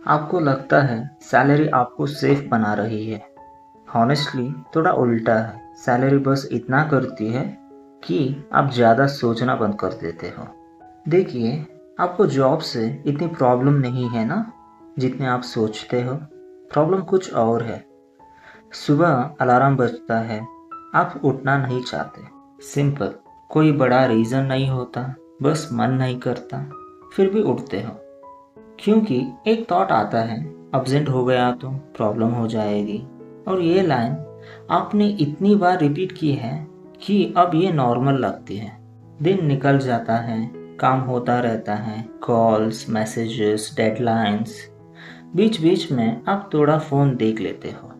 आपको लगता है सैलरी आपको सेफ बना रही है। हॉनेस्टली थोड़ा उल्टा है। सैलरी बस इतना करती है कि आप ज़्यादा सोचना बंद कर देते हो। देखिए, आपको जॉब से इतनी प्रॉब्लम नहीं है ना जितने आप सोचते हो। प्रॉब्लम कुछ और है। सुबह अलार्म बजता है, आप उठना नहीं चाहते। सिंपल, कोई बड़ा रीज़न नहीं होता, बस मन नहीं करता, फिर भी उठते हो। क्योंकि एक थॉट आता है, एब्सेंट हो गया तो प्रॉब्लम हो जाएगी। और ये लाइन आपने इतनी बार रिपीट की है कि अब ये नॉर्मल लगती है। दिन निकल जाता है, काम होता रहता है, कॉल्स, मैसेजेस, डेडलाइंस। बीच बीच में आप थोड़ा फ़ोन देख लेते हो।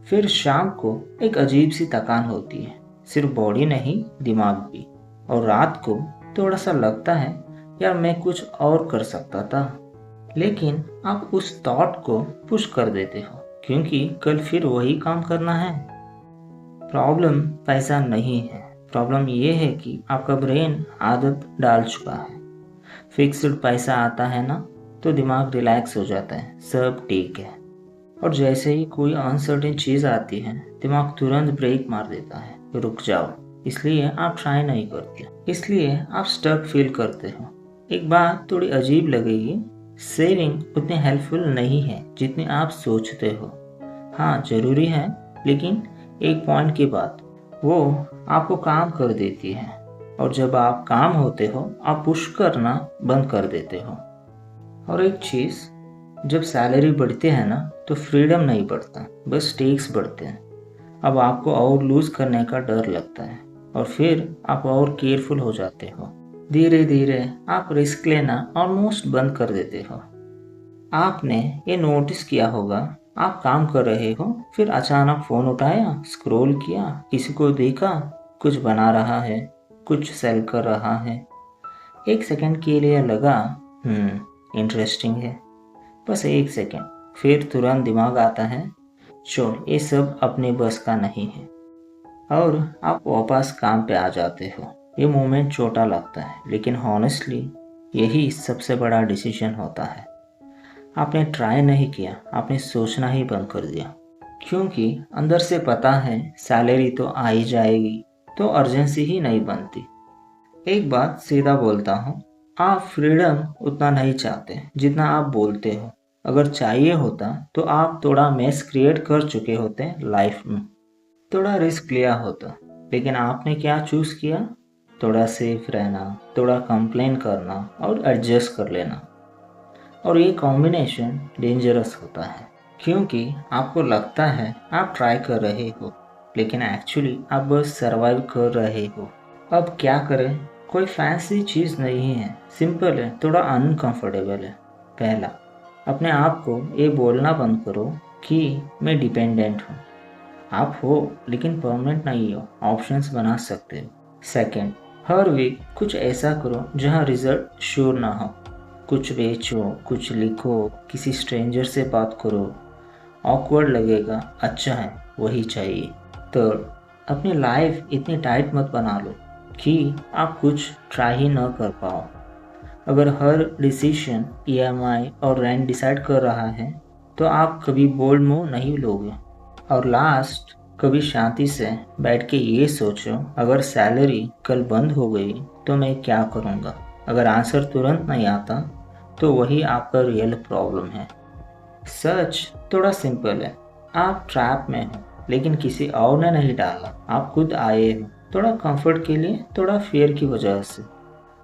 फिर शाम को एक अजीब सी थकान होती है, सिर्फ बॉडी नहीं, दिमाग भी। और रात को थोड़ा सा लगता है, यार मैं कुछ और कर सकता था। लेकिन आप उस थॉट को पुश कर देते हो क्योंकि कल फिर वही काम करना है। प्रॉब्लम पैसा नहीं है, प्रॉब्लम ये है कि आपका ब्रेन आदत डाल चुका है। फिक्स्ड पैसा आता है ना, तो दिमाग रिलैक्स हो जाता है, सब ठीक है। और जैसे ही कोई अनसर्टेन चीज़ आती है, दिमाग तुरंत ब्रेक मार देता है, रुक जाओ। इसलिए आप ट्राई नहीं करते, इसलिए आप स्टक फील करते हो। एक बात थोड़ी अजीब लगेगी, सेविंग उतनी हेल्पफुल नहीं है जितनी आप सोचते हो। हाँ, ज़रूरी है, लेकिन एक पॉइंट के बाद वो आपको काम कर देती है। और जब आप काम होते हो, आप पुश करना बंद कर देते हो। और एक चीज़, जब सैलरी बढ़ती है ना, तो फ्रीडम नहीं बढ़ता, बस टैक्स बढ़ते हैं। अब आपको और लूज़ करने का डर लगता है और फिर आप और केयरफुल हो जाते हो। धीरे धीरे आप रिस्क लेना ऑलमोस्ट बंद कर देते हो। आपने ये नोटिस किया होगा, आप काम कर रहे हो, फिर अचानक फ़ोन उठाया, स्क्रॉल किया, किसी को देखा, कुछ बना रहा है, कुछ सेल कर रहा है। एक सेकंड के लिए लगा, इंटरेस्टिंग है। बस एक सेकंड, फिर तुरंत दिमाग आता है, छोड़, ये सब अपने बस का नहीं है। और आप वापस काम पे आ जाते हो। ये मोमेंट छोटा लगता है, लेकिन हॉनेस्टली यही सबसे बड़ा डिसीजन होता है। आपने ट्राई नहीं किया, आपने सोचना ही बंद कर दिया। क्योंकि अंदर से पता है सैलरी तो आ ही जाएगी, तो अर्जेंसी ही नहीं बनती। एक बात सीधा बोलता हूँ, आप फ्रीडम उतना नहीं चाहते जितना आप बोलते हो। अगर चाहिए होता तो आप थोड़ा मेस क्रिएट कर चुके होते लाइफ में, थोड़ा रिस्क लिया होता। लेकिन आपने क्या चूज़ किया? थोड़ा सेफ रहना, थोड़ा कंप्लेन करना और एडजस्ट कर लेना। और ये कॉम्बिनेशन डेंजरस होता है, क्योंकि आपको लगता है आप ट्राई कर रहे हो, लेकिन एक्चुअली आप बस सर्वाइव कर रहे हो। अब क्या करें? कोई फैंसी चीज़ नहीं है, सिंपल है, थोड़ा अनकंफर्टेबल है। पहला, अपने आप को ये बोलना बंद करो कि मैं डिपेंडेंट हूँ। आप हो, लेकिन परमानेंट नहीं हो, ऑप्शंस बना सकते हो। सेकंड, हर वीक कुछ ऐसा करो जहाँ रिजल्ट श्योर ना हो। कुछ बेचो, कुछ लिखो, किसी स्ट्रेंजर से बात करो। ऑकवर्ड लगेगा, अच्छा है, वही चाहिए। थर्ड, अपनी लाइफ इतनी टाइट मत बना लो कि आप कुछ ट्राई ही ना कर पाओ। अगर हर डिसीजन ईएमआई और रेंट डिसाइड कर रहा है, तो आप कभी बोल्ड मूव नहीं लोगे। और लास्ट, कभी शांति से बैठ के ये सोचो, अगर सैलरी कल बंद हो गई तो मैं क्या करूँगा। अगर आंसर तुरंत नहीं आता तो वही आपका रियल प्रॉब्लम है। सच थोड़ा सिंपल है, आप ट्रैप में हो, लेकिन किसी और ने नहीं डाला, आप खुद आए हो। थोड़ा कंफर्ट के लिए, थोड़ा फियर की वजह से।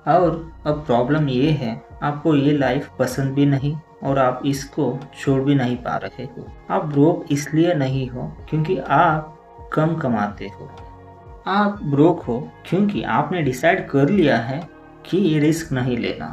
और अब प्रॉब्लम ये है, आपको ये लाइफ पसंद भी नहीं और आप इसको छोड़ भी नहीं पा रहे हो। आप ब्रोक इसलिए नहीं हो क्योंकि आप कम कमाते हो। आप ब्रोक हो क्योंकि आपने डिसाइड कर लिया है कि ये रिस्क नहीं लेना।